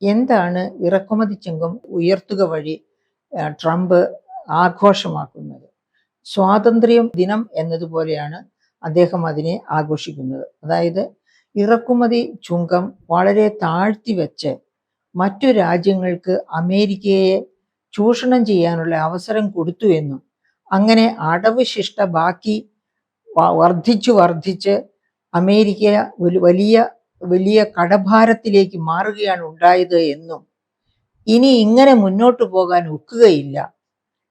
എന്താണ് ഇറക്കുമതി ചുങ്കം ഉയർത്തുക വഴി ട്രംപ് ആഘോഷമാക്കുന്നത്? സ്വാതന്ത്ര്യം ദിനം എന്നതുപോലെയാണ് അദ്ദേഹം അതിനെ ആഘോഷിക്കുന്നത്. അതായത് ഇറക്കുമതി ചുങ്കം വളരെ താഴ്ത്തി വെച്ച് മറ്റു രാജ്യങ്ങൾക്ക് അമേരിക്കയെ ചൂഷണം ചെയ്യാനുള്ള അവസരം കൊടുത്തു എന്നും അങ്ങനെ അടവ് ശിഷ്ട ബാക്കി വർദ്ധിച്ച് അമേരിക്ക വലിയ വലിയ കടഭാരത്തിലേക്ക് മാറുകയാണ് ഉണ്ടായത് എന്നും ഇനി ഇങ്ങനെ മുന്നോട്ട് പോകാൻ ഒക്കുകയില്ല,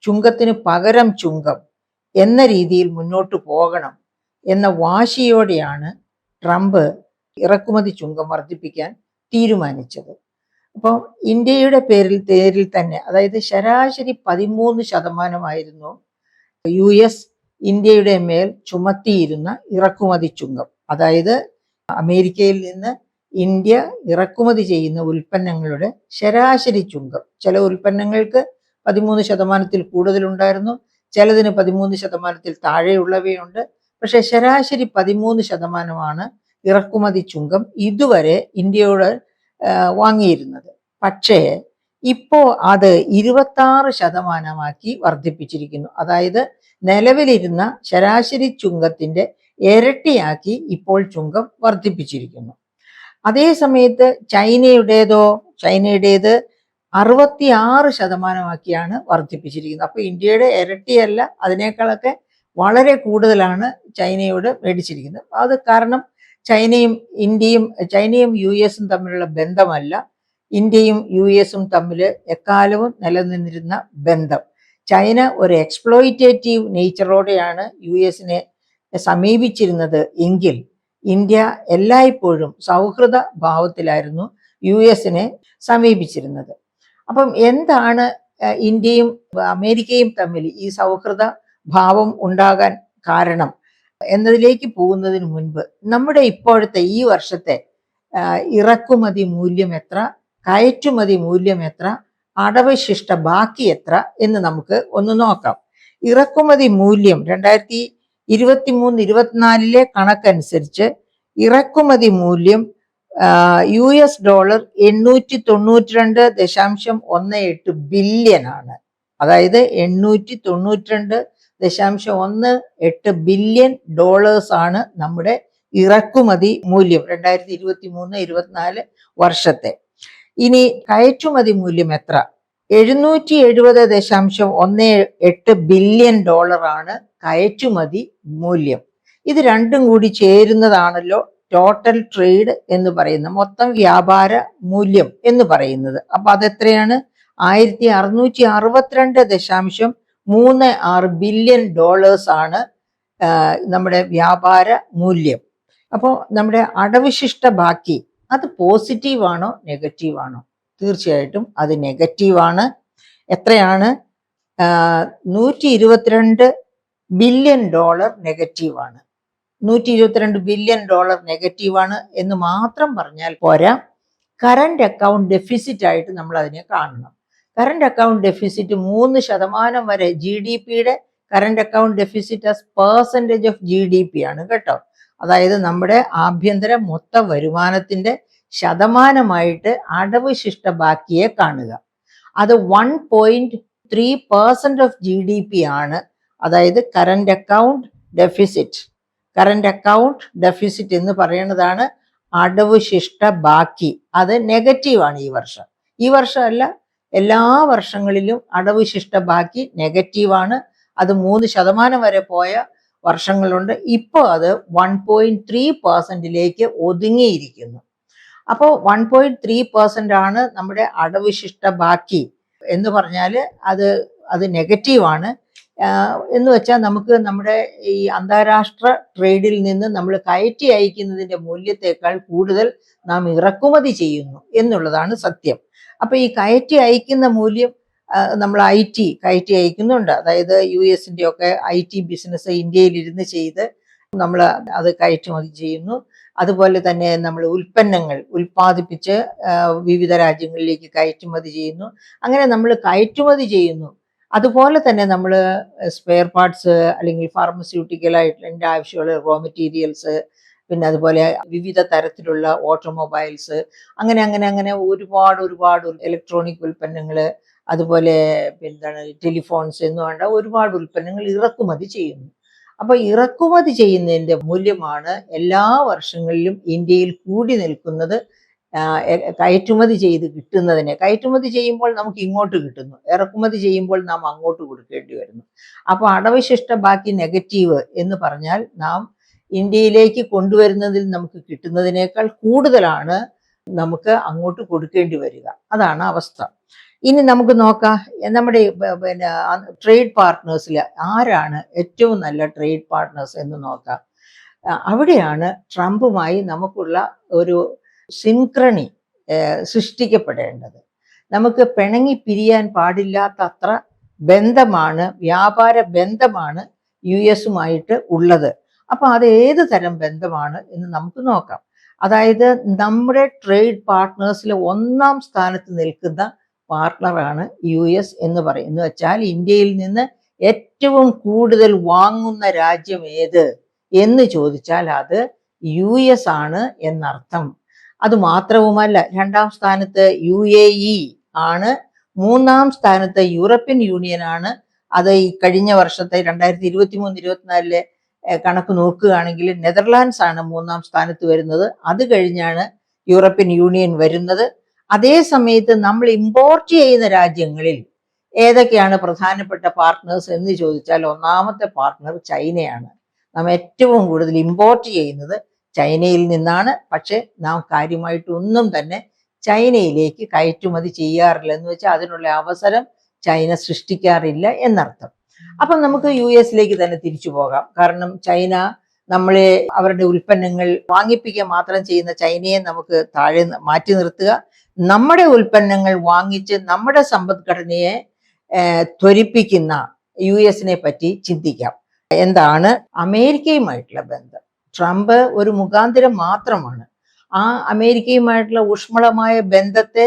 ചുങ്കത്തിന് പകരം ചുങ്കം എന്ന രീതിയിൽ മുന്നോട്ട് പോകണം എന്ന വാശിയോടെയാണ് ട്രംപ് ഇറക്കുമതി ചുങ്കം വർദ്ധിപ്പിക്കാൻ തീരുമാനിച്ചത്. അപ്പോൾ ഇന്ത്യയുടെ പേരിൽ തന്നെ, അതായത് ശരാശരി 13% യു എസ് ഇന്ത്യയുടെ മേൽ ചുമത്തിയിരുന്ന ഇറക്കുമതി ചുങ്കം. അതായത് അമേരിക്കയിൽ നിന്ന് ഇന്ത്യ ഇറക്കുമതി ചെയ്യുന്ന ഉൽപ്പന്നങ്ങളുടെ ശരാശരി ചുങ്കം. ചില ഉൽപ്പന്നങ്ങൾക്ക് 13% കൂടുതലുണ്ടായിരുന്നു, ചിലതിന് 13% താഴെയുള്ളവയുണ്ട്. പക്ഷെ ശരാശരി 13% ഇറക്കുമതി ചുങ്കം ഇതുവരെ ഇന്ത്യയോട് വാങ്ങിയിരുന്നത്. പക്ഷേ ഇപ്പോൾ അത് 26% വർദ്ധിപ്പിച്ചിരിക്കുന്നു. അതായത് നിലവിലിരുന്ന ശരാശരി ചുങ്കത്തിന്റെ ഇരട്ടിയാക്കി ഇപ്പോൾ ചുങ്കം വർദ്ധിപ്പിച്ചിരിക്കുന്നു. അതേ സമയത്ത് ചൈനയുടേത് 66% വർദ്ധിപ്പിച്ചിരിക്കുന്നത്. അപ്പൊ ഇന്ത്യയുടെ ഇരട്ടിയല്ല, അതിനേക്കാളൊക്കെ വളരെ കൂടുതലാണ് ചൈനയോട് മേടിച്ചിരിക്കുന്നത്. അത് കാരണം ചൈനയും യു എസും തമ്മിലുള്ള ബന്ധമല്ല, ഇന്ത്യയും യു എസും തമ്മിൽ എക്കാലവും നിലനിന്നിരുന്ന ബന്ധം. ചൈന ഒരു എക്സ്പ്ലോയിറ്റേറ്റീവ് നേച്ചറോടെയാണ് യു എസിനെ സമീപിച്ചിരുന്നത് എങ്കിൽ ഇന്ത്യ എല്ലായ്പ്പോഴും സൗഹൃദ ഭാവത്തിലായിരുന്നു യു എസിനെ സമീപിച്ചിരുന്നത്. അപ്പം എന്താണ് ഇന്ത്യയും അമേരിക്കയും തമ്മിൽ ഈ സൗഹൃദ ഭാവം ഉണ്ടാകാൻ കാരണം എന്നതിലേക്ക് പോകുന്നതിന് മുൻപ് നമ്മുടെ ഇപ്പോഴത്തെ ഈ വർഷത്തെ ഇറക്കുമതി മൂല്യം എത്ര, കയറ്റുമതി മൂല്യം എത്ര, അടവശിഷ്ട ബാക്കി എത്ര എന്ന് നമുക്ക് ഒന്ന് നോക്കാം. ഇറക്കുമതി മൂല്യം 2023-24 കണക്കനുസരിച്ച് ഇറക്കുമതി മൂല്യം $892.18 ബില്യൺ ആണ്. അതായത് $892.18 ബില്യൺ ആണ് നമ്മുടെ ഇറക്കുമതി മൂല്യം 2023-24 വർഷത്തെ. ഇനി കയറ്റുമതി മൂല്യം എത്ര? $770.18 ബില്യൺ ആണ് കയറ്റുമതി മൂല്യം. ഇത് രണ്ടും കൂടി ചേരുന്നതാണല്ലോ ടോട്ടൽ ട്രേഡ് എന്ന് പറയുന്നത്, മൊത്തം വ്യാപാര മൂല്യം എന്ന് പറയുന്നത്. അപ്പൊ അതെത്രയാണ്? $1662.36 ബില്യൺ ആണ് നമ്മുടെ വ്യാപാര മൂല്യം. അപ്പോൾ നമ്മുടെ അടവിശിഷ്ട ബാക്കി അത് പോസിറ്റീവ് ആണോ നെഗറ്റീവ് ആണോ? തീർച്ചയായിട്ടും അത് നെഗറ്റീവാണ്. എത്രയാണ്? $122 ബില്യൺ നെഗറ്റീവാണ്. $122 ബില്യൺ നെഗറ്റീവാണ് എന്ന് മാത്രം പറഞ്ഞാൽ പോരാ, കറന്റ് അക്കൗണ്ട് ഡെഫിസിറ്റ് ആയിട്ട് നമ്മൾ അതിനെ കാണണം. കറന്റ് അക്കൗണ്ട് ഡെഫിസിറ്റ് 3% വരെ GDPയുടെ current account deficit as percentage of GDP ആണ് കേട്ടോ. അതായത് നമ്മുടെ ആഭ്യന്തര മൊത്ത വരുമാനത്തിന്റെ ശതമാനമായിട്ട് അടവുശിഷ്ട ബാക്കിയെ കാണുക. അത് 1.3% ഓഫ് GDP ആണ്. അതായത് current account deficit. Current account deficit എന്ന് പറയുന്നതാണ് അടവുശിഷ്ട ബാക്കി. അത് നെഗറ്റീവാണ് ഈ വർഷമല്ല, എല്ലാ വർഷങ്ങളിലും അടവുശിഷ്ട ബാക്കി നെഗറ്റീവാണ്. അത് 3% വരെ പോയ വർഷങ്ങളുണ്ട്. ഇപ്പോൾ അത് 1.3%ലേക്ക് ഒതുങ്ങിയിരിക്കുന്നു. അപ്പോൾ 1.3% ആണ് നമ്മുടെ അടവുശിഷ്ട ബാക്കി എന്ന് പറഞ്ഞാൽ അത് നെഗറ്റീവാണ്. എന്ന് വെച്ചാൽ നമുക്ക് നമ്മുടെ ഈ അന്താരാഷ്ട്ര ട്രേഡിൽ നിന്ന് നമ്മൾ കയറ്റി അയക്കുന്നതിൻ്റെ മൂല്യത്തെക്കാൾ കൂടുതൽ നാം ഇറക്കുമതി ചെയ്യുന്നു എന്നുള്ളതാണ് സത്യം. അപ്പൊ ഈ കയറ്റി അയക്കുന്ന മൂല്യം നമ്മൾ കയറ്റി അയക്കുന്നുണ്ട്. അതായത് യു എസിൻ്റെ ഒക്കെ IT ബിസിനസ് ഇന്ത്യയിൽ ഇരുന്ന് ചെയ്ത് നമ്മൾ അത് കയറ്റുമതി ചെയ്യുന്നു. അതുപോലെ തന്നെ നമ്മൾ ഉൽപ്പന്നങ്ങൾ ഉൽപ്പാദിപ്പിച്ച് വിവിധ രാജ്യങ്ങളിലേക്ക് കയറ്റുമതി ചെയ്യുന്നു. അങ്ങനെ നമ്മൾ കയറ്റുമതി ചെയ്യുന്നു. അതുപോലെ തന്നെ നമ്മൾ സ്പെയർ പാർട്സ് അല്ലെങ്കിൽ ഫാർമസ്യൂട്ടിക്കൽ ആയിട്ടുള്ള ആവശ്യമുള്ള റോ മെറ്റീരിയൽസ്, പിന്നെ അതുപോലെ വിവിധ തരത്തിലുള്ള ഓട്ടോമൊബൈൽസ്, അങ്ങനെ അങ്ങനെ അങ്ങനെ ഒരുപാട് ഒരുപാട് ഇലക്ട്രോണിക് ഉൽപ്പന്നങ്ങൾ, അതുപോലെ എന്താണ് ടെലിഫോൺസ് എന്ന് വേണ്ട ഒരുപാട് ഉൽപ്പന്നങ്ങൾ ഇറക്കുമതി ചെയ്യുന്നു. അപ്പൊ ഇറക്കുമതി ചെയ്യുന്നതിന്റെ മൂല്യമാണ് എല്ലാ വർഷങ്ങളിലും ഇന്ത്യയിൽ കൂടി നിൽക്കുന്നത്. കയറ്റുമതി ചെയ്ത് കിട്ടുന്നതിനെ, കയറ്റുമതി ചെയ്യുമ്പോൾ നമുക്ക് ഇങ്ങോട്ട് കിട്ടുന്നു, ഇറക്കുമതി ചെയ്യുമ്പോൾ നാം അങ്ങോട്ട് കൊടുക്കേണ്ടി വരുന്നു. അപ്പൊ അടവശിഷ്ട ബാക്കി നെഗറ്റീവ് എന്ന് പറഞ്ഞാൽ നാം ഇന്ത്യയിലേക്ക് കൊണ്ടുവരുന്നതിൽ നമുക്ക് കിട്ടുന്നതിനേക്കാൾ കൂടുതലാണ് നമുക്ക് അങ്ങോട്ട് കൊടുക്കേണ്ടി വരിക. അതാണ് അവസ്ഥ. ഇനി നമുക്ക് നോക്കാം, നമ്മുടെ പിന്നെ ട്രേഡ് പാർട്ട്നേഴ്സിൽ ആരാണ് ഏറ്റവും നല്ല ട്രേഡ് പാർട്ട്നേഴ്സ് എന്ന് നോക്കാം. അവിടെയാണ് ട്രംപുമായി നമുക്കുള്ള ഒരു സിൻക്രണി സൃഷ്ടിക്കപ്പെടേണ്ടത്. നമുക്ക് പിണങ്ങി പിരിയാൻ പാടില്ലാത്ത അത്ര ബന്ധമാണ്, വ്യാപാര ബന്ധമാണ് യു എസുമായിട്ട് ഉള്ളത്. അപ്പൊ അത് ഏത് തരം ബന്ധമാണ് എന്ന് നമുക്ക് നോക്കാം. അതായത് നമ്മുടെ ട്രേഡ് പാർട്ട്നേഴ്സിലെ ഒന്നാം സ്ഥാനത്ത് നിൽക്കുന്ന പാർട്ട്ണറാണ് യു എസ് എന്ന് പറയും. എന്ന് വെച്ചാൽ ഇന്ത്യയിൽ നിന്ന് ഏറ്റവും കൂടുതൽ വാങ്ങുന്ന രാജ്യം ഏത് എന്ന് ചോദിച്ചാൽ അത് യു എസ് ആണ് എന്നർത്ഥം. അത് മാത്രവുമല്ല, രണ്ടാം സ്ഥാനത്ത് UAE ആണ്, മൂന്നാം സ്ഥാനത്ത് യൂറോപ്യൻ യൂണിയൻ ആണ്. അത് ഈ കഴിഞ്ഞ വർഷത്തെ 2023-24 കണക്ക് നോക്കുകയാണെങ്കിൽ നെതർലാൻഡ്സ് ആണ് മൂന്നാം സ്ഥാനത്ത് വരുന്നത്. അത് കഴിഞ്ഞാണ് യൂറോപ്യൻ യൂണിയൻ വരുന്നത്. അതേ സമയത്ത് നമ്മൾ ഇമ്പോർട്ട് ചെയ്യുന്ന രാജ്യങ്ങളിൽ ഏതൊക്കെയാണ് പ്രധാനപ്പെട്ട പാർട്ട്നേഴ്സ് എന്ന് ചോദിച്ചാൽ ഒന്നാമത്തെ പാർട്ട്ണർ ചൈനയാണ്. നാം ഏറ്റവും കൂടുതൽ ഇമ്പോർട്ട് ചെയ്യുന്നത് ചൈനയിൽ നിന്നാണ്. പക്ഷെ നാം കാര്യമായിട്ടൊന്നും തന്നെ ചൈനയിലേക്ക് കയറ്റുമതി ചെയ്യാറില്ല. എന്ന് വെച്ചാൽ അതിനുള്ള അവസരം ചൈന സൃഷ്ടിക്കാറില്ല എന്നർത്ഥം. അപ്പം നമുക്ക് യു എസിലേക്ക് തന്നെ തിരിച്ചു പോകാം. കാരണം ചൈന നമ്മളെ, അവരുടെ ഉൽപ്പന്നങ്ങൾ വാങ്ങിപ്പിക്കുക മാത്രം ചെയ്യുന്ന ചൈനയെ നമുക്ക് താഴെ മാറ്റി നിർത്തുക, നമ്മുടെ ഉൽപ്പന്നങ്ങൾ വാങ്ങിച്ച് നമ്മുടെ സമ്പദ്ഘടനയെ ത്വരിപ്പിക്കുന്ന യു എസിനെ പറ്റി ചിന്തിക്കാം. എന്താണ് അമേരിക്കയുമായിട്ടുള്ള ബന്ധം? ട്രംപ് ഒരു മുഖാന്തരം മാത്രമാണ്. ആ അമേരിക്കയുമായിട്ടുള്ള ഊഷ്മളമായ ബന്ധത്തെ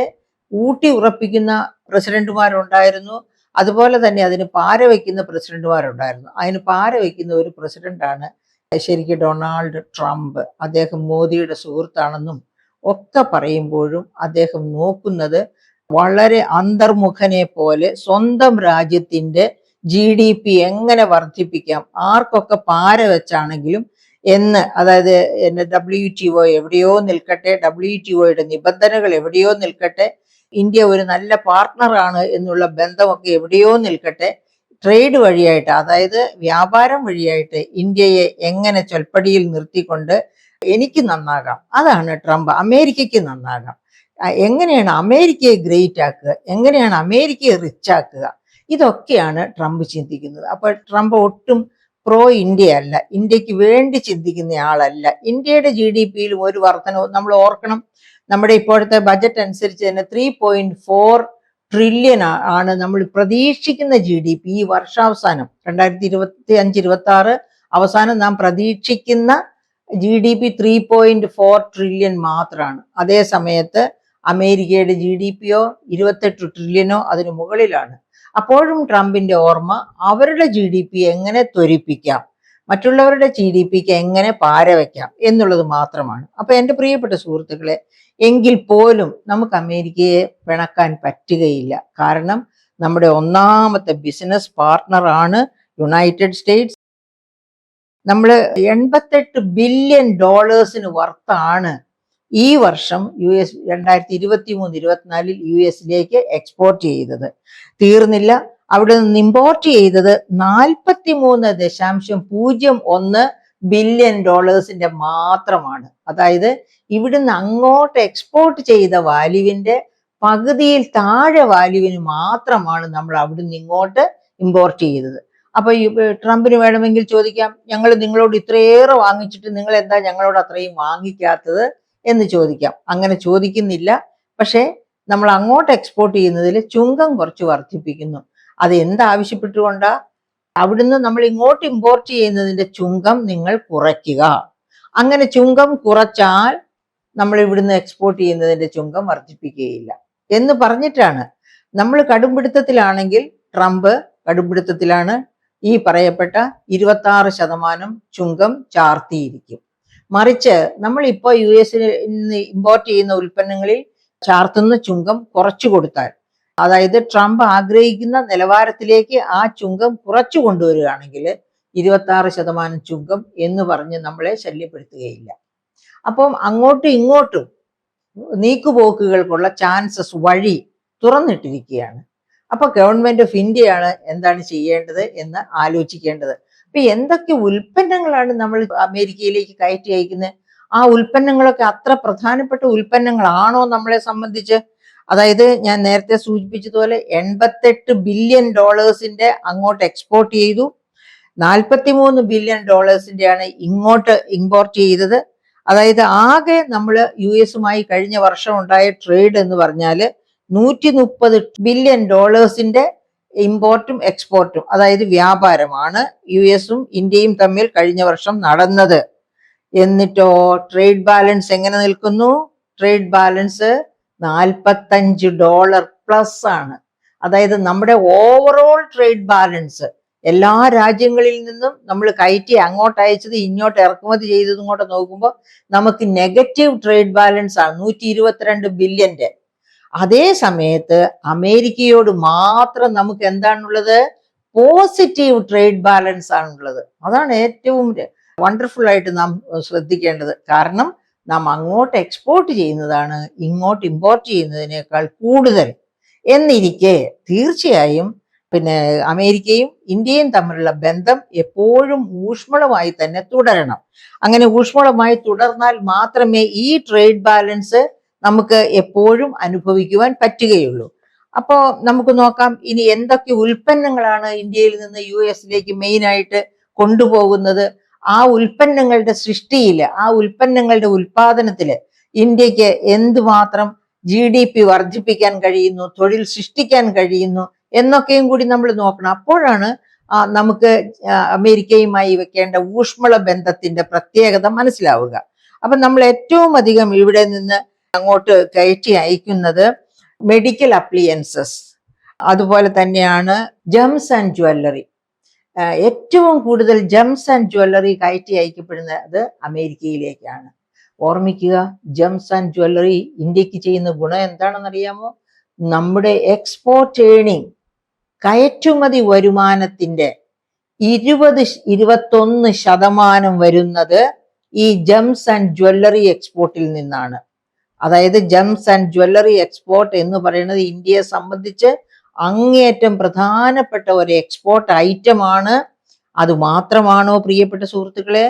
ഊട്ടി ഉറപ്പിക്കുന്ന പ്രസിഡന്റുമാരുണ്ടായിരുന്നു, അതുപോലെ തന്നെ അതിന് പാരവയ്ക്കുന്ന പ്രസിഡന്റുമാരുണ്ടായിരുന്നു. അതിന് പാരവയ്ക്കുന്ന ഒരു പ്രസിഡന്റാണ് ശരിക്കും ഡൊണാൾഡ് ട്രംപ്. അദ്ദേഹം മോദിയുടെ സുഹൃത്താണെന്നും ഒക്കെ പറയുമ്പോഴും അദ്ദേഹം നോക്കുന്നത് വളരെ അന്തർമുഖനെ പോലെ സ്വന്തം രാജ്യത്തിന്റെ GDP എങ്ങനെ വർദ്ധിപ്പിക്കാം, ആർക്കൊക്കെ പാര വെച്ചാണെങ്കിലും എന്ന്. അതായത് WTO എവിടെയോ നിൽക്കട്ടെ, WTOയുടെ നിബന്ധനകൾ എവിടെയോ നിൽക്കട്ടെ, ഇന്ത്യ ഒരു നല്ല പാർട്ട്ണറാണ് എന്നുള്ള ബന്ധമൊക്കെ എവിടെയോ നിൽക്കട്ടെ, ട്രേഡ് വഴിയായിട്ട്, അതായത് വ്യാപാരം വഴിയായിട്ട് ഇന്ത്യയെ എങ്ങനെ ചൊൽപ്പടിയിൽ നിർത്തിക്കൊണ്ട് എനിക്ക് നന്നാകാം, അതാണ് ട്രംപ്. അമേരിക്കയ്ക്ക് നന്നാകാം, എങ്ങനെയാണ് അമേരിക്കയെ ഗ്രേറ്റ് ആക്കുക, എങ്ങനെയാണ് അമേരിക്കയെ റിച്ച് ആക്കുക, ഇതൊക്കെയാണ് ട്രംപ് ചിന്തിക്കുന്നത്. അപ്പൊ ട്രംപ് ഒട്ടും പ്രോ ഇന്ത്യ അല്ല, ഇന്ത്യക്ക് വേണ്ടി ചിന്തിക്കുന്ന ആളല്ല. ഇന്ത്യയുടെ GDPയിലും ഒരു വർധനവും നമ്മൾ ഓർക്കണം. നമ്മുടെ ഇപ്പോഴത്തെ ബജറ്റ് അനുസരിച്ച് തന്നെ 3.4 ട്രില്യൺ ആണ് നമ്മൾ പ്രതീക്ഷിക്കുന്ന GDP ഈ വർഷാവസാനം 2025-26 അവസാനം നാം പ്രതീക്ഷിക്കുന്ന GDP 3.4 ട്രില്യൺ മാത്രമാണ്. അതേ സമയത്ത് അമേരിക്കയുടെ GDPയോ 28 ട്രില്യനോ അതിന് മുകളിലാണ്. അപ്പോഴും ട്രംപിന്റെ ഓർമ്മ അവരുടെ GDP എങ്ങനെ ത്വരിപ്പിക്കാം, മറ്റുള്ളവരുടെ GDPക്ക് എങ്ങനെ പാരവയ്ക്കാം എന്നുള്ളത് മാത്രമാണ്. അപ്പൊ എൻ്റെ പ്രിയപ്പെട്ട സുഹൃത്തുക്കളെ, എങ്കിൽ പോലും നമുക്ക് അമേരിക്കയെ പിണക്കാൻ പറ്റുകയില്ല. കാരണം നമ്മുടെ ഒന്നാമത്തെ ബിസിനസ് പാർട്ട്ണറാണ് യുണൈറ്റഡ് സ്റ്റേറ്റ്സ്. നമ്മൾ $88 ബില്യൺ വർത്താണ് ഈ വർഷം 2023-24 US എക്സ്പോർട്ട് ചെയ്തത്. തീർന്നില്ല, അവിടെ നിന്ന് ഇമ്പോർട്ട് ചെയ്തത് $43.01 ബില്യൺ മാത്രമാണ്. അതായത് ഇവിടുന്ന് അങ്ങോട്ട് എക്സ്പോർട്ട് ചെയ്ത വാല്യുവിന്റെ പകുതിയിൽ താഴെ വാല്യുവിന് മാത്രമാണ് നമ്മൾ അവിടുന്ന് ഇങ്ങോട്ട് ഇമ്പോർട്ട് ചെയ്തത്. അപ്പൊ ഈ ട്രംപിന് വേണമെങ്കിൽ ചോദിക്കാം, ഞങ്ങൾ നിങ്ങളോട് ഇത്രയേറെ വാങ്ങിച്ചിട്ട് നിങ്ങൾ എന്താ ഞങ്ങളോട് അത്രയും വാങ്ങിക്കാത്തത് എന്ന് ചോദിക്കാം. അങ്ങനെ ചോദിക്കുന്നില്ല. പക്ഷെ നമ്മൾ അങ്ങോട്ട് എക്സ്പോർട്ട് ചെയ്യുന്നതിൽ ചുങ്കം കുറച്ച് വർദ്ധിപ്പിക്കുന്നു. അത് എന്താവശ്യപ്പെട്ടുകൊണ്ടാ? അവിടുന്ന് നമ്മൾ ഇങ്ങോട്ട് ഇമ്പോർട്ട് ചെയ്യുന്നതിന്റെ ചുങ്കം നിങ്ങൾ കുറയ്ക്കുക. അങ്ങനെ ചുങ്കം കുറച്ചാൽ നമ്മൾ ഇവിടുന്ന് എക്സ്പോർട്ട് ചെയ്യുന്നതിന്റെ ചുങ്കം വർദ്ധിപ്പിക്കുകയില്ല എന്ന് പറഞ്ഞിട്ടാണ്. നമ്മൾ കടുംപിടുത്തത്തിലാണെങ്കിൽ ട്രംപ് കടുംപിടുത്തത്തിലാണ്. ഈ പറയപ്പെട്ട 26% ചുങ്കം ചാർത്തിയിരിക്കും. മറിച്ച് നമ്മൾ ഇപ്പോൾ യു എസിൽ നിന്ന് ഇമ്പോർട്ട് ചെയ്യുന്ന ഉൽപ്പന്നങ്ങളിൽ ചാർത്തുന്ന ചുങ്കം കുറച്ചു കൊടുത്താൽ, അതായത് ട്രംപ് ആഗ്രഹിക്കുന്ന നിലവാരത്തിലേക്ക് ആ ചുങ്കം കുറച്ചു കൊണ്ടുവരികയാണെങ്കിൽ 26% ചുങ്കം എന്ന് പറഞ്ഞ് നമ്മളെ ശല്യപ്പെടുത്തുകയില്ല. അപ്പം അങ്ങോട്ടും ഇങ്ങോട്ടും നീക്കുപോക്കുകൾക്കുള്ള ചാൻസസ് വഴി തുറന്നിട്ടിരിക്കുകയാണ്. അപ്പൊ ഗവൺമെന്റ് ഓഫ് ഇന്ത്യയാണ് എന്താണ് ചെയ്യേണ്ടത് എന്ന് ആലോചിക്കേണ്ടത്. അപ്പൊ എന്തൊക്കെ ഉൽപ്പന്നങ്ങളാണ് നമ്മൾ അമേരിക്കയിലേക്ക് കയറ്റി അയക്കുന്നത്? ആ ഉൽപ്പന്നങ്ങളൊക്കെ അത്ര പ്രധാനപ്പെട്ട ഉൽപ്പന്നങ്ങളാണോ നമ്മളെ സംബന്ധിച്ച്? അതായത് ഞാൻ നേരത്തെ സൂചിപ്പിച്ചതുപോലെ $88 ബില്യൺ അങ്ങോട്ട് എക്സ്പോർട്ട് ചെയ്തു, $43 ബില്യൺ ഇങ്ങോട്ട് ഇമ്പോർട്ട് ചെയ്തത്. അതായത് ആകെ നമ്മൾ യു എസുമായി കഴിഞ്ഞ വർഷം ഉണ്ടായ ട്രേഡ് എന്ന് പറഞ്ഞാൽ $130 ബില്യൺ ഇമ്പോർട്ടും എക്സ്പോർട്ടും, അതായത് വ്യാപാരമാണ് യു എസും ഇന്ത്യയും തമ്മിൽ കഴിഞ്ഞ വർഷം നടന്നത്. എന്നിട്ടോ ട്രേഡ് ബാലൻസ് എങ്ങനെ നിൽക്കുന്നു? ട്രേഡ് ബാലൻസ് $45 പ്ലസ് ആണ്. അതായത് നമ്മുടെ ഓവറോൾ ട്രേഡ് ബാലൻസ് എല്ലാ രാജ്യങ്ങളിൽ നിന്നും നമ്മൾ കയറ്റി അങ്ങോട്ട് അയച്ചത് ഇങ്ങോട്ട് ഇറക്കുമതി ചെയ്തതും കൂടെ നോക്കുമ്പോൾ നമുക്ക് നെഗറ്റീവ് ട്രേഡ് ബാലൻസ് ആണ് 122 ബില്യന്റെ. അതേ സമയത്ത് അമേരിക്കയോട് മാത്രം നമുക്ക് എന്താണുള്ളത്? പോസിറ്റീവ് ട്രേഡ് ബാലൻസ് ആണുള്ളത്. അതാണ് ഏറ്റവും വണ്ടർഫുൾ ആയിട്ട് നാം ശ്രദ്ധിക്കേണ്ടത്. കാരണം നാം അങ്ങോട്ട് എക്സ്പോർട്ട് ചെയ്യുന്നതാണ് ഇങ്ങോട്ട് ഇമ്പോർട്ട് ചെയ്യുന്നതിനേക്കാൾ കൂടുതൽ. എന്നിരിക്കെ തീർച്ചയായും അമേരിക്കയും ഇന്ത്യയും തമ്മിലുള്ള ബന്ധം എപ്പോഴും ഊഷ്മളമായി തന്നെ തുടരണം. അങ്ങനെ ഊഷ്മളമായി തുടർന്നാൽ മാത്രമേ ഈ ട്രേഡ് ബാലൻസ് നമുക്ക് എപ്പോഴും അനുഭവിക്കുവാൻ പറ്റുകയുള്ളൂ. അപ്പോൾ നമുക്ക് നോക്കാം ഇനി എന്തൊക്കെ ഉൽപ്പന്നങ്ങളാണ് ഇന്ത്യയിൽ നിന്ന് യു എസിലേക്ക് മെയിനായിട്ട് കൊണ്ടുപോകുന്നത്. ആ ഉൽപ്പന്നങ്ങളുടെ സൃഷ്ടിയില്, ആ ഉൽപ്പന്നങ്ങളുടെ ഉൽപാദനത്തില് ഇന്ത്യക്ക് എന്തുമാത്രം GDP വർദ്ധിപ്പിക്കാൻ കഴിയുന്നു, തൊഴിൽ സൃഷ്ടിക്കാൻ കഴിയുന്നു എന്നൊക്കെയും കൂടി നമ്മൾ നോക്കണം. അപ്പോഴാണ് നമുക്ക് അമേരിക്കയുമായി വെക്കേണ്ട ഊഷ്മള ബന്ധത്തിന്റെ പ്രത്യേകത മനസ്സിലാവുക. അപ്പൊ നമ്മൾ ഏറ്റവും അധികം ഇവിടെ നിന്ന് അങ്ങോട്ട് കയറ്റി അയക്കുന്നത് മെഡിക്കൽ അപ്ലിയൻസസ്, അതുപോലെ തന്നെയാണ് ജെംസ് ആൻഡ് ജ്വല്ലറി. ഏറ്റവും കൂടുതൽ ജെംസ് ആൻഡ് ജ്വല്ലറി കയറ്റി അയക്കപ്പെടുന്നത് അമേരിക്കയിലേക്കാണ്. ഓർമ്മിക്കുക, ജെംസ് ആൻഡ് ജ്വല്ലറി ഇന്ത്യക്ക് ചെയ്യുന്ന ഗുണം എന്താണെന്ന് അറിയാമോ? നമ്മുടെ എക്സ്പോർട്ട് ഏണിംഗ്, കയറ്റുമതി വരുമാനത്തിന്റെ 20-21% വരുന്നത് ഈ ജെംസ് ആൻഡ് ജ്വല്ലറി എക്സ്പോർട്ടിൽ നിന്നാണ്. അതായത് ജെംസ് ആൻഡ് ജ്വല്ലറി എക്സ്പോർട്ട് എന്ന് പറയുന്നത് ഇന്ത്യയെ സംബന്ധിച്ച് അങ്ങേയറ്റം പ്രധാനപ്പെട്ട ഒരു എക്സ്പോർട്ട് ഐറ്റമാണ്. അത് മാത്രമാണോ പ്രിയപ്പെട്ട സുഹൃത്തുക്കളെ?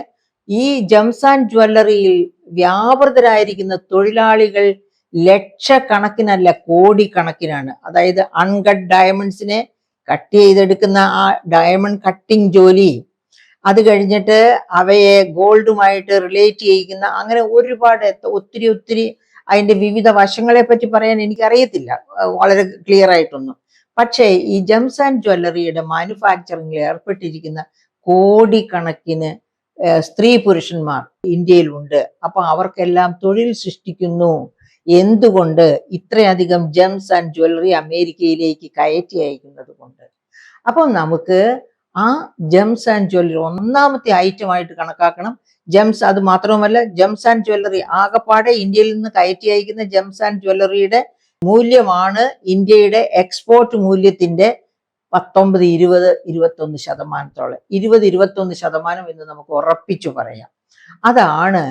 ഈ ജെംസ് ആൻഡ് ജ്വല്ലറിയിൽ വ്യാപൃതരായിരിക്കുന്ന തൊഴിലാളികൾ ലക്ഷക്കണക്കിനല്ല കോടിക്കണക്കിനാണ്. അതായത് അൺകട്ട് ഡയമണ്ട്സിനെ കട്ട് ചെയ്തെടുക്കുന്ന ആ ഡയമണ്ട് കട്ടിങ് ജോലി, അത് കഴിഞ്ഞിട്ട് അവയെ ഗോൾഡുമായിട്ട് റിലേറ്റ് ചെയ്യിക്കുന്ന, അങ്ങനെ ഒരുപാട് ഒത്തിരി അതിന്റെ വിവിധ വശങ്ങളെ പറ്റി പറയാൻ എനിക്കറിയത്തില്ല വളരെ ക്ലിയർ ആയിട്ടൊന്നും. പക്ഷേ ഈ ജെംസ് ആൻഡ് ജ്വല്ലറിയുടെ മാനുഫാക്ചറിംഗിൽ ഏർപ്പെട്ടിരിക്കുന്ന കോടിക്കണക്കിന് സ്ത്രീ പുരുഷന്മാർ ഇന്ത്യയിലുണ്ട്. അപ്പൊ അവർക്കെല്ലാം തൊഴിൽ സൃഷ്ടിക്കുന്നു. എന്തുകൊണ്ട്? ഇത്രയധികം ജെംസ് ആൻഡ് ജ്വല്ലറി അമേരിക്കയിലേക്ക് കയറ്റി അയക്കുന്നത് കൊണ്ട്. അപ്പം നമുക്ക് ആ ജെംസ് ആൻഡ് ജ്വല്ലറി ഒന്നാമത്തെ ഐറ്റമായിട്ട് കണക്കാക്കണം. ജെംസ്, അത് മാത്രവുമല്ല, ജെംസ് ആൻഡ് ജ്വല്ലറി ആകപ്പാടെ ഇന്ത്യയിൽ നിന്ന് കയറ്റി അയക്കുന്ന ജെംസ് ആൻഡ് ജ്വല്ലറിയുടെ മൂല്യമാണ് ഇന്ത്യയുടെ എക്സ്പോർട്ട് മൂല്യത്തിന്റെ 19-21%. 20-21% എന്ന് നമുക്ക് ഉറപ്പിച്ചു പറയാം. അതാണ്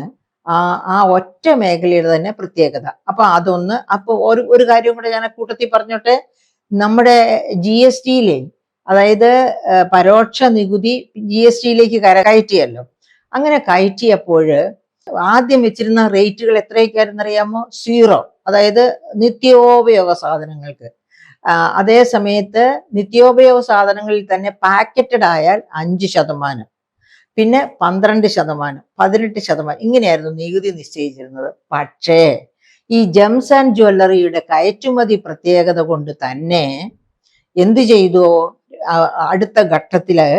ആ ഒറ്റ മേഖലയുടെ തന്നെ പ്രത്യേകത. അപ്പൊ അതൊന്ന്. അപ്പൊ ഒരു കാര്യം കൂടെ ഞാൻ കൂട്ടത്തിൽ പറഞ്ഞോട്ടെ. നമ്മുടെ GSTയിലെ, അതായത് പരോക്ഷ നികുതി GSTയിലേക്ക് കയറ്റിയല്ലോ. അങ്ങനെ കയറ്റിയപ്പോൾ ആദ്യം വെച്ചിരുന്ന റേറ്റുകൾ എത്രയൊക്കെയായിരുന്നു അറിയാമോ? 0. അതായത് നിത്യോപയോഗ സാധനങ്ങൾക്ക്. അതേ സമയത്ത് നിത്യോപയോഗ സാധനങ്ങളിൽ തന്നെ പാക്കറ്റഡ് ആയാൽ 5%, പിന്നെ 12%, 18%, ഇങ്ങനെയായിരുന്നു നികുതി നിശ്ചയിച്ചിരുന്നത്. പക്ഷേ ഈ ജെംസ് ആൻഡ് ജ്വല്ലറിയുടെ കയറ്റുമതി പ്രത്യേകത കൊണ്ട് തന്നെ എന്ത് ചെയ്തു? അടുത്ത ഘട്ടത്തില്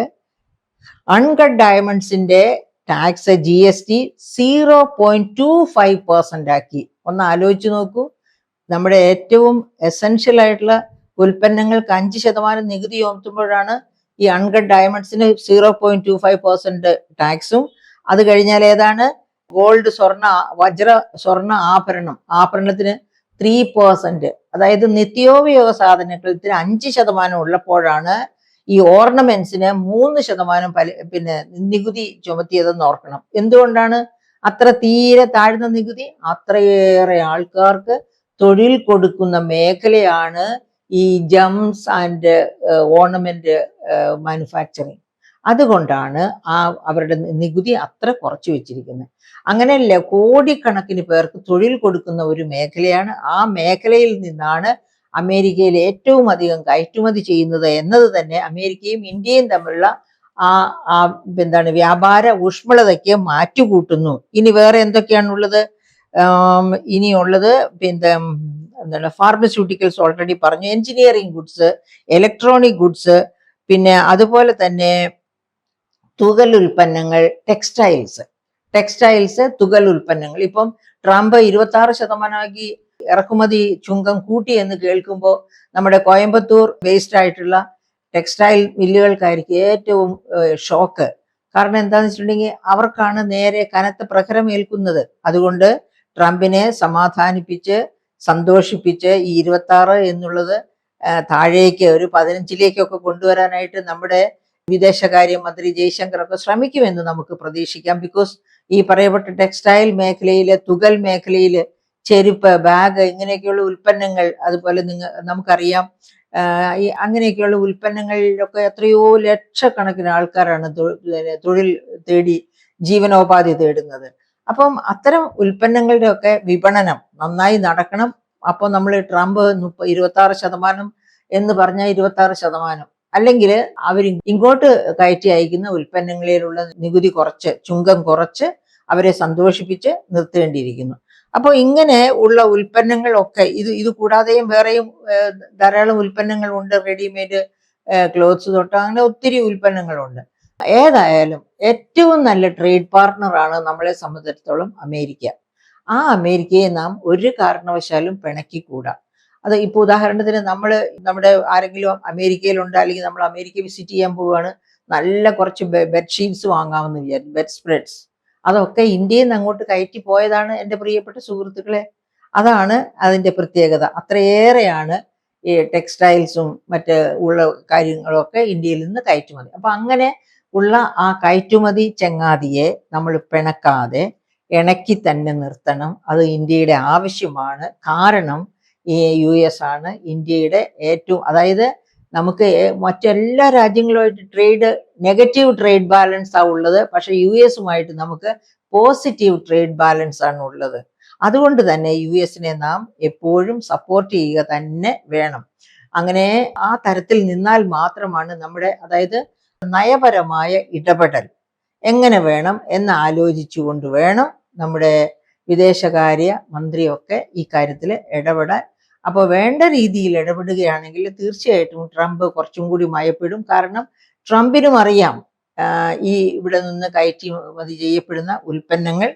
അൺകട്ട് ഡയമണ്ട്സിന്റെ ടാക്സ് GST 0.25% ആക്കി. ഒന്ന് ആലോചിച്ച് നോക്കൂ. നമ്മുടെ ഏറ്റവും എസെൻഷ്യൽ ആയിട്ടുള്ള ഉൽപ്പന്നങ്ങൾക്ക് 5% നികുതി ചുമത്തുമ്പോഴാണ് ഈ അൺകട്ട് ഡയമണ്ട്സിന് 0.25% ടാക്സും, അത് കഴിഞ്ഞാൽ ഏതാണ് ഗോൾഡ് വജ്ര സ്വർണ്ണ ആഭരണത്തിന് 3%, അതായത് നിത്യോപയോഗ സാധനത്തിന് 5% ഉള്ളപ്പോഴാണ് ഈ ഓർണമെന്റ്സിന് 3% പിന്നെ നികുതി ചുമത്തിയതെന്ന് ഓർക്കണം. എന്തുകൊണ്ടാണ് അത്ര തീരെ താഴ്ന്ന നികുതി? അത്രയേറെ ആൾക്കാർക്ക് തൊഴിൽ കൊടുക്കുന്ന മേഖലയാണ് ഈ ജംസ് ആൻഡ് ഓർണമെന്റ് മാനുഫാക്ചറിങ്. അതുകൊണ്ടാണ് അവരുടെ നികുതി അത്ര കുറച്ചു വെച്ചിരിക്കുന്നത്. അങ്ങനെയല്ല, കോടിക്കണക്കിന് പേർക്ക് തൊഴിൽ കൊടുക്കുന്ന ഒരു മേഖലയാണ്. ആ മേഖലയിൽ നിന്നാണ് അമേരിക്കയിൽ ഏറ്റവും അധികം കയറ്റുമതി ചെയ്യുന്നത് എന്നത് തന്നെ അമേരിക്കയും ഇന്ത്യയും തമ്മിലുള്ള വ്യാപാര ഊഷ്മളതയ്ക്ക് മാറ്റുകൂട്ടുന്നു. ഇനി വേറെ എന്തൊക്കെയാണുള്ളത്? ഇനിയുള്ളത് ഫാർമസ്യൂട്ടിക്കൽസ് ഓൾറെഡി പറഞ്ഞു, എഞ്ചിനീയറിംഗ് ഗുഡ്സ്, ഇലക്ട്രോണിക് ഗുഡ്സ്, പിന്നെ അതുപോലെ തന്നെ തുകൽ ഉൽപ്പന്നങ്ങൾ, ടെക്സ്റ്റൈൽസ്, തുകൽ ഉൽപ്പന്നങ്ങൾ. ഇപ്പം ട്രംപ് 26% ഇറക്കുമതി ചുങ്കം കൂട്ടി എന്ന് കേൾക്കുമ്പോൾ നമ്മുടെ കോയമ്പത്തൂർ ബേസ്ഡ് ആയിട്ടുള്ള ടെക്സ്റ്റൈൽ മില്ലുകൾക്കായിരിക്കും ഏറ്റവും ഷോക്ക്. കാരണം എന്താന്ന് വെച്ചിട്ടുണ്ടെങ്കിൽ അവർക്കാണ് നേരെ കനത്ത പ്രഹരം ഏൽക്കുന്നത്. അതുകൊണ്ട് ട്രംപിനെ സമാധാനിപ്പിച്ച് സന്തോഷിപ്പിച്ച് ഈ 26 എന്നുള്ളത് താഴേക്ക് ഒരു 15-ലേക്കൊക്കെ കൊണ്ടുവരാനായിട്ട് നമ്മുടെ വിദേശകാര്യ മന്ത്രി ജയശങ്കർ ഒക്കെ ശ്രമിക്കുമെന്ന് നമുക്ക് പ്രതീക്ഷിക്കാം. ബിക്കോസ് ഈ പറയപ്പെട്ട ടെക്സ്റ്റൈൽ മേഖലയില്, തുകൽ മേഖലയില്, ചെരുപ്പ്, ബാഗ്, ഇങ്ങനെയൊക്കെയുള്ള ഉൽപ്പന്നങ്ങൾ, അതുപോലെ നമുക്കറിയാം അങ്ങനെയൊക്കെയുള്ള ഉൽപ്പന്നങ്ങളിലൊക്കെ എത്രയോ ലക്ഷക്കണക്കിന് ആൾക്കാരാണ് തൊഴിൽ തേടി ജീവനോപാധി തേടുന്നത്. അപ്പം അത്തരം ഉൽപ്പന്നങ്ങളുടെ ഒക്കെ വിപണനം നന്നായി നടക്കണം. അപ്പോൾ നമ്മൾ ട്രംപ് 26% എന്ന് പറഞ്ഞാൽ 26%, അല്ലെങ്കിൽ അവർ ഇങ്ങോട്ട് കയറ്റി അയക്കുന്ന ഉൽപ്പന്നങ്ങളിലുള്ള നികുതി കുറച്ച്, ചുങ്കം കുറച്ച് അവരെ സന്തോഷിപ്പിച്ച് നിർത്തേണ്ടിയിരിക്കുന്നു. അപ്പോൾ ഇങ്ങനെ ഉള്ള ഉൽപ്പന്നങ്ങളൊക്കെ ഇത് കൂടാതെയും വേറെയും ധാരാളം ഉൽപ്പന്നങ്ങളുണ്ട്. റെഡിമെയ്ഡ് ക്ലോത്ത്സ് തൊട്ട് അങ്ങനെ ഒത്തിരി ഉൽപ്പന്നങ്ങളുണ്ട്. ഏതായാലും ഏറ്റവും നല്ല ട്രേഡ് പാർട്ണറാണ് നമ്മളെ സംബന്ധിച്ചിടത്തോളം അമേരിക്ക. ആ അമേരിക്കയെ നാം ഒരു കാരണവശാലും പിണക്കിക്കൂടാ. അത് ഇപ്പൊ ഉദാഹരണത്തിന് നമ്മുടെ ആരെങ്കിലും അമേരിക്കയിലുണ്ട്, അല്ലെങ്കിൽ നമ്മൾ അമേരിക്ക വിസിറ്റ് ചെയ്യാൻ പോവുകയാണ്, നല്ല കുറച്ച് ബെഡ്ഷീറ്റ്സ് വാങ്ങാമെന്ന് വിചാരിച്ചു, ബെഡ് സ്പ്രെഡ്സ്. അതൊക്കെ ഇന്ത്യയിൽ നിന്ന് അങ്ങോട്ട് കയറ്റി പോയതാണ് എൻ്റെ പ്രിയപ്പെട്ട സുഹൃത്തുക്കളെ. അതാണ് അതിൻ്റെ പ്രത്യേകത. അത്രയേറെയാണ് ഈ ടെക്സ്റ്റൈൽസും മറ്റ് ഉള്ള കാര്യങ്ങളൊക്കെ ഇന്ത്യയിൽ നിന്ന് കയറ്റുമതി. അപ്പൊ അങ്ങനെ ഉള്ള ആ കയറ്റുമതി ചങ്ങാതിയെ നമ്മൾ പിണക്കാതെ ഇണക്കി തന്നെ നിർത്തണം. അത് ഇന്ത്യയുടെ ആവശ്യമാണ്. കാരണം ഈ US ആണ് ഇന്ത്യയുടെ ഏറ്റവും, അതായത് നമുക്ക് മറ്റെല്ലാ രാജ്യങ്ങളുമായിട്ട് നെഗറ്റീവ് ട്രേഡ് ബാലൻസ് ആ ഉള്ളത്. പക്ഷെ US നമുക്ക് പോസിറ്റീവ് ട്രേഡ് ബാലൻസ് ആണ് ഉള്ളത്. അതുകൊണ്ട് തന്നെ US നാം എപ്പോഴും സപ്പോർട്ട് ചെയ്യുക തന്നെ വേണം. അങ്ങനെ ആ തരത്തിൽ നിന്നാൽ മാത്രമാണ് നമ്മുടെ, അതായത് നയപരമായ ഇടപെടൽ എങ്ങനെ വേണം എന്ന് ആലോചിച്ചുകൊണ്ട് വേണം നമ്മുടെ വിദേശകാര്യ മന്ത്രിയൊക്കെ ഈ കാര്യത്തിൽ ഇടപെടാൻ. അപ്പോൾ വേണ്ട രീതിയിൽ ഇടപെടുകയാണെങ്കിൽ തീർച്ചയായിട്ടും ട്രംപ് കുറച്ചും കൂടി മയപ്പെടും. കാരണം ട്രംപിനും അറിയാം ഇവിടെ നിന്ന് കയറ്റുമതി ചെയ്യപ്പെടുന്ന ഉൽപ്പന്നങ്ങൾ,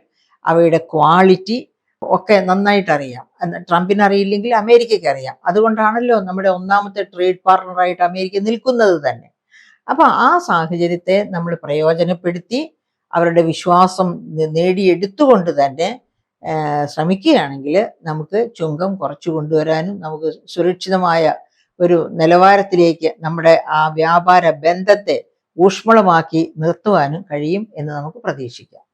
അവയുടെ ക്വാളിറ്റി ഒക്കെ നന്നായിട്ട് അറിയാം. ട്രംപിന് അറിയില്ലെങ്കിൽ അമേരിക്കയ്ക്ക് അറിയാം. അതുകൊണ്ടാണല്ലോ നമ്മുടെ ഒന്നാമത്തെ ട്രേഡ് പാർട്ണറായിട്ട് അമേരിക്ക നിൽക്കുന്നത് തന്നെ. അപ്പൊ ആ സാഹചര്യത്തെ നമ്മൾ പ്രയോജനപ്പെടുത്തി അവരുടെ വിശ്വാസം നേടിയെടുത്തുകൊണ്ട് തന്നെ ശ്രമിക്കുകയാണെങ്കിൽ നമുക്ക് ചുങ്കം കുറച്ചു കൊണ്ടുവരാനും നമുക്ക് സുരക്ഷിതമായ ഒരു നിലവാരത്തിലേക്ക് നമ്മുടെ ആ വ്യാപാര ബന്ധത്തെ ഊഷ്മളമാക്കി നിർത്തുവാനും കഴിയും എന്ന് നമുക്ക് പ്രതീക്ഷിക്കാം.